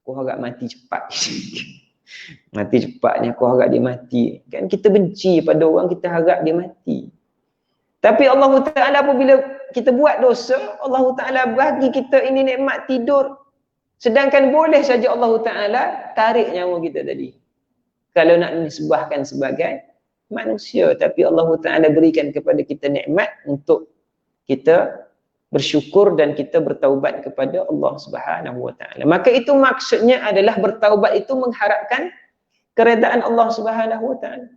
Aku harap mati cepat. Mati cepatnya, aku harap dia mati. Kan kita benci pada orang, kita harap dia mati. Tapi Allah Ta'ala apabila kita buat dosa, Allah Ta'ala bagi kita ini nikmat tidur. Sedangkan boleh saja Allah Ta'ala tarik nyawa kita tadi. Kalau nak disebahkan sebagai manusia. Tapi Allah Ta'ala berikan kepada kita nikmat untuk kita bersyukur dan kita bertaubat kepada Allah Subhanahu Wa Ta'ala. Maka itu maksudnya adalah bertaubat itu mengharapkan keredaan Allah Subhanahu Wa Ta'ala.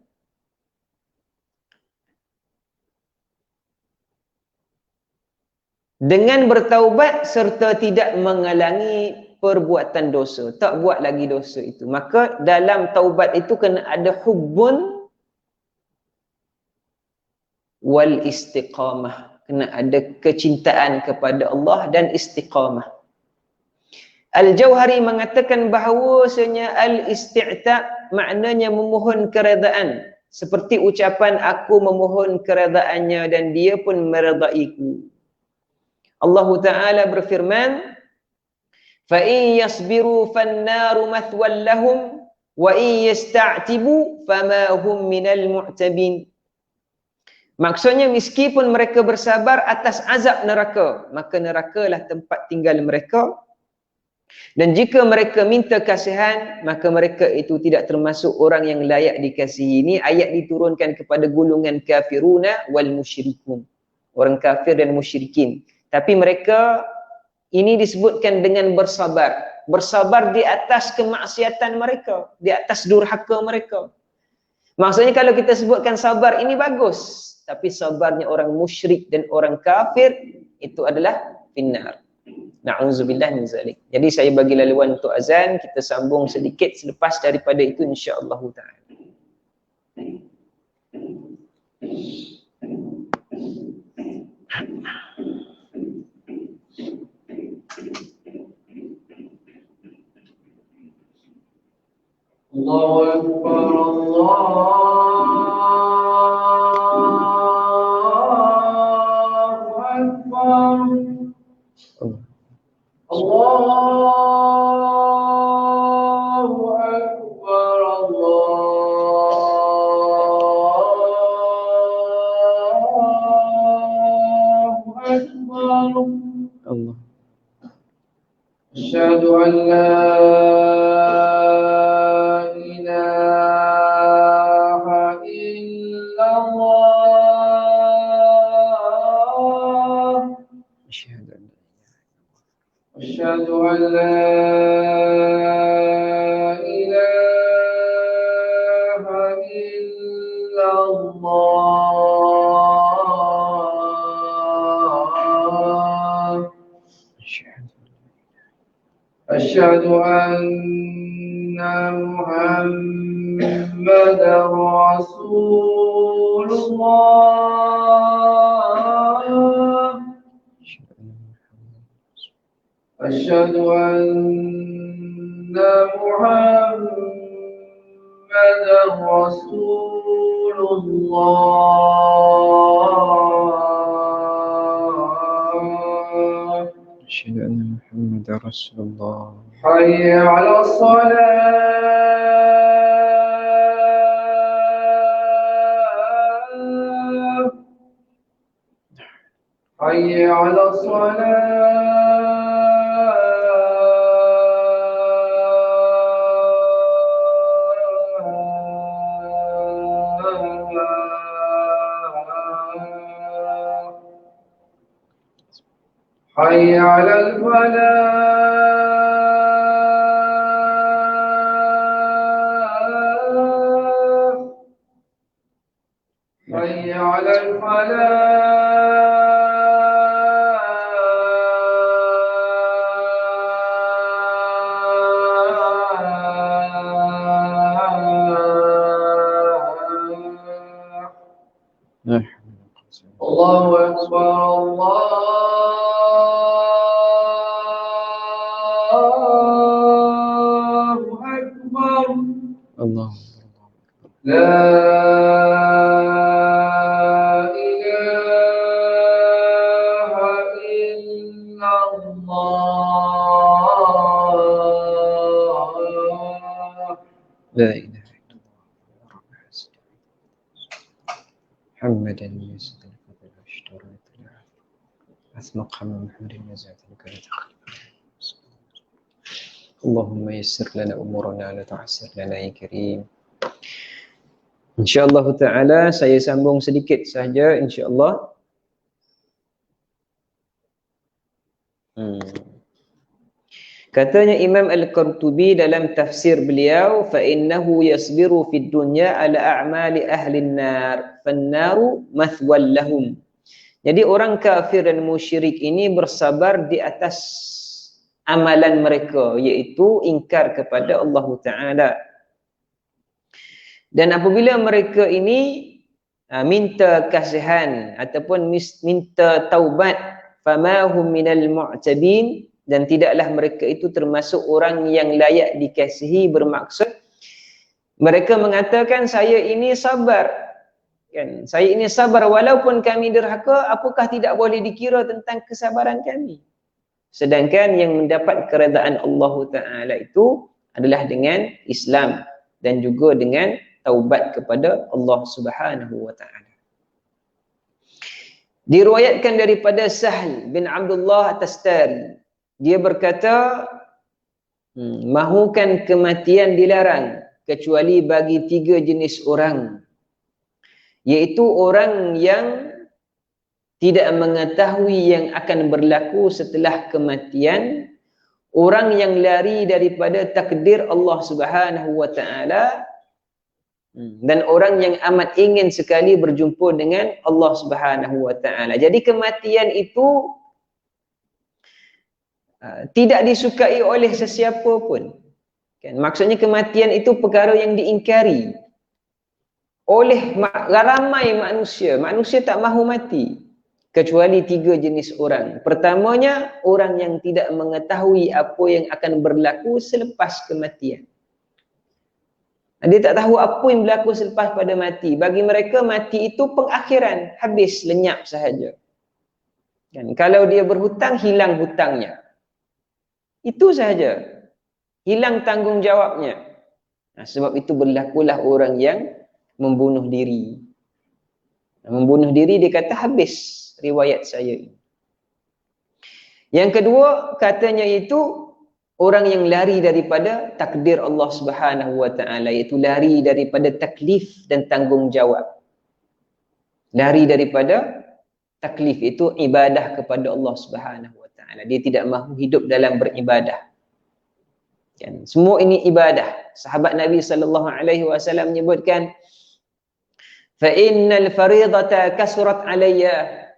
Dengan bertaubat serta tidak mengalangi perbuatan dosa. Tak buat lagi dosa itu. Maka dalam taubat itu kena ada hubbun wal istiqamah. Kena ada kecintaan kepada Allah dan istiqamah. Al-Jauhari mengatakan bahawasanya al-isti'tab maknanya memohon keredaan. Seperti ucapan aku memohon keredaannya dan dia pun meredaiku. Allah Ta'ala berfirman, فَإِنْ يَصْبِرُوا فَالنَّارُ مَثْوًى لَهُمْ وَإِنْ يَسْتَعْتِبُوا فَمَا هُمْ مِنَ الْمُعْتَبِينَ. Maksudnya meskipun mereka bersabar atas azab neraka, maka nerakalah tempat tinggal mereka. Dan jika mereka minta kasihan, maka mereka itu tidak termasuk orang yang layak dikasihi. Ini ayat diturunkan kepada golongan kafiruna wal musyrikun. Orang kafir dan musyrikin. Tapi mereka ini disebutkan dengan bersabar. Bersabar di atas kemaksiatan mereka, di atas durhaka mereka. Maksudnya kalau kita sebutkan sabar ini bagus. Tapi sabarnya orang musyrik dan orang kafir itu adalah finnar. Na'udzubillah min zalik. Jadi saya bagi laluan untuk azan, kita sambung sedikit selepas daripada itu insya-Allah taala. Allahu Akbar, Allahu Akbar. أشهد أن لا إله إلا الله أشهد أن لا إله إلا الله أشهد أن محمدا رسول الله أشهد أن محمدا رسول الله أشهد أن محمدا رسول الله حي على الصلاة حي على الصلاة حي على الفلاح حي على الفلاح الله أكبر الله أكبر الله لا إله إلا الله لا إله إلا الله محمدا يسد الفضل واشتريت له أثمق محمد نزعت الكرة اللهم يسر لنا أمورنا لا تعسر لنا يا كريم. InsyaAllah Ta'ala saya sambung sedikit sahaja insyaAllah. Katanya Imam Al-Qurtubi dalam tafsir beliau, فَإِنَّهُ يَصْبِرُ فِي الدُّنْيَا عَلَى أَعْمَالِ أَهْلِ النَّارِ فَالنَّارُ مَثْوًى لَهُمْ. Jadi orang kafir dan musyrik ini bersabar di atas amalan mereka, iaitu ingkar kepada Allah Ta'ala. Dan apabila mereka ini minta kasihan ataupun minta taubat, fama hum minal mu'tabin, dan tidaklah mereka itu termasuk orang yang layak dikasihi, bermaksud mereka mengatakan saya ini sabar kan, saya ini sabar walaupun kami derhaka, apakah tidak boleh dikira tentang kesabaran kami? Sedangkan yang mendapat keredaan Allah Ta'ala itu adalah dengan Islam dan juga dengan taubat kepada Allah Subhanahu wa Ta'ala. Diriwayatkan daripada Sahl bin Abdullah At-Tastari, dia berkata, mahukan kematian dilarang kecuali bagi 3 jenis orang, iaitu orang yang tidak mengetahui yang akan berlaku setelah kematian, orang yang lari daripada takdir Allah Subhanahu wa Ta'ala, dan orang yang amat ingin sekali berjumpa dengan Allah Subhanahu wa Ta'ala. Jadi kematian itu tidak disukai oleh sesiapa pun kan? Maksudnya kematian itu perkara yang diingkari oleh ramai manusia. Manusia tak mahu mati kecuali 3 jenis orang. Pertamanya, orang yang tidak mengetahui apa yang akan berlaku selepas kematian. Dia tak tahu apa yang berlaku selepas pada mati. Bagi mereka mati itu pengakhiran, habis, lenyap sahaja. Kan? Kalau dia berhutang, hilang hutangnya. Itu sahaja. Hilang tanggungjawabnya. Sebab itu berlakulah orang yang membunuh diri. Membunuh diri, dia kata habis riwayat saya ini. Yang kedua, katanya itu orang yang lari daripada takdir Allah Subhanahu wa taala, iaitu lari daripada taklif dan tanggungjawab. Lari daripada taklif itu ibadah kepada Allah Subhanahu wa taala. Dia tidak mahu hidup dalam beribadah. Kan? Semua ini ibadah. Sahabat Nabi sallallahu alaihi wasallam menyebutkan, fa innal faridata kasurat alayya.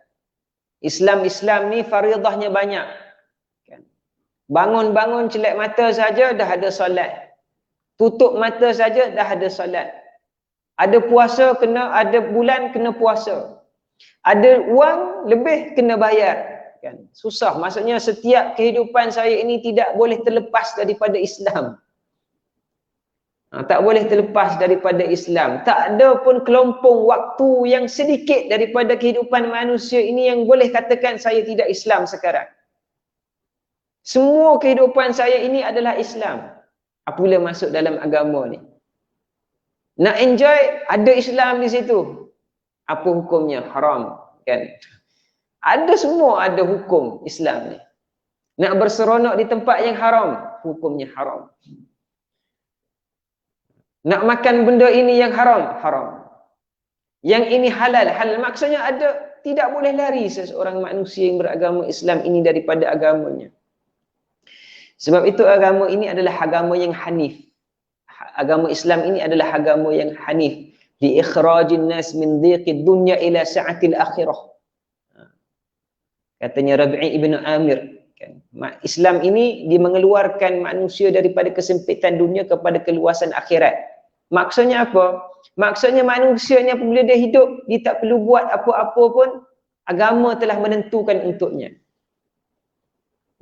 Islam ni faridahnya banyak. Kan? Bangun-bangun celak mata saja dah ada solat. Tutup mata saja dah ada solat. Ada puasa kena, ada bulan kena puasa. Ada wang lebih kena bayar. Kan? Susah. Maksudnya setiap kehidupan saya ini tidak boleh terlepas daripada Islam. Tak boleh terlepas daripada Islam. Tak ada pun kelompong waktu yang sedikit daripada kehidupan manusia ini yang boleh katakan saya tidak Islam sekarang. Semua kehidupan saya ini adalah Islam apabila masuk dalam agama ni. Nak enjoy, ada Islam di situ. Apa hukumnya? Haram. Kan? Ada semua, ada hukum Islam ni. Nak berseronok di tempat yang haram, hukumnya haram. Nak makan benda ini yang haram, haram. Yang ini halal, halal. Maksudnya ada, tidak boleh lari seseorang manusia yang beragama Islam ini daripada agamanya. Sebab itu agama ini adalah agama yang hanif. Agama Islam ini adalah agama yang hanif. Li ikhrajin nas min dhiqid dunya ila sa'atil akhirah. Katanya Rabi'i ibn Amir. Islam ini dia mengeluarkan manusia daripada kesempitan dunia kepada keluasan akhirat. Maksudnya apa? Maksudnya manusianya apabila dia hidup, dia tak perlu buat apa-apa pun, agama telah menentukan untuknya.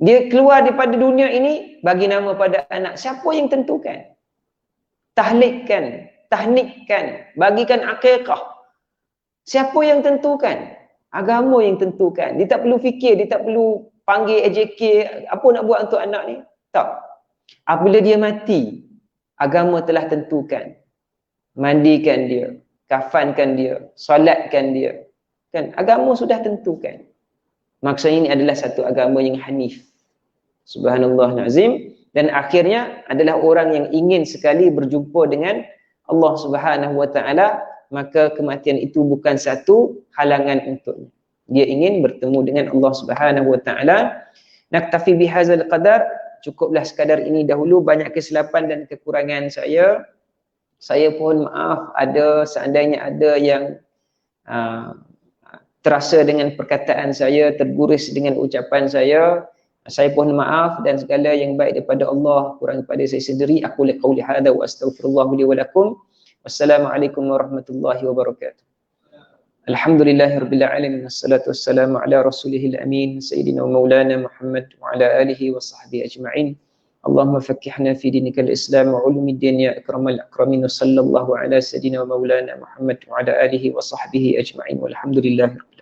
Dia keluar daripada dunia ini, bagi nama pada anak. Siapa yang tentukan? Tahlikkan, tahnikkan, bagikan akikah. Siapa yang tentukan? Agama yang tentukan. Dia tak perlu fikir, dia tak perlu panggil AJK, apa nak buat untuk anak ni? Tak. Apabila dia mati, agama telah tentukan. Mandikan dia, kafankan dia, solatkan dia. Kan? Agama sudah tentukan. Maksudnya ini adalah satu agama yang hanif. Subhanallah nazim. Dan akhirnya adalah orang yang ingin sekali berjumpa dengan Allah Subhanahu wa taala, maka kematian itu bukan satu halangan untuknya. Dia ingin bertemu dengan Allah Subhanahu wa taala. Naktafi bihadzal qadar, cukuplah sekadar ini dahulu. Banyak kesilapan dan kekurangan saya. Saya mohon maaf seandainya ada yang terasa dengan perkataan saya, terguris dengan ucapan saya. Saya mohon maaf, dan segala yang baik daripada Allah kurang daripada saya sendiri. Aku liqauli hadza wa astaghfirullah li wa lakum. Wassalamualaikum warahmatullahi wabarakatuh. Alhamdulillahirabbil alamin, wassalatu wassalamu ala rasulihil amin sayyidina wa maulana Muhammad wa ala alihi wa sahbihi ajma'in. Allahumma faqqihna fi dinikal Islam wa ulumiddin ya akramal akramin. Sallallahu ala sayyidina wa maulana Muhammad wa ala alihi wa sahbihi ajma'in. Walhamdulillahirabbil alamin.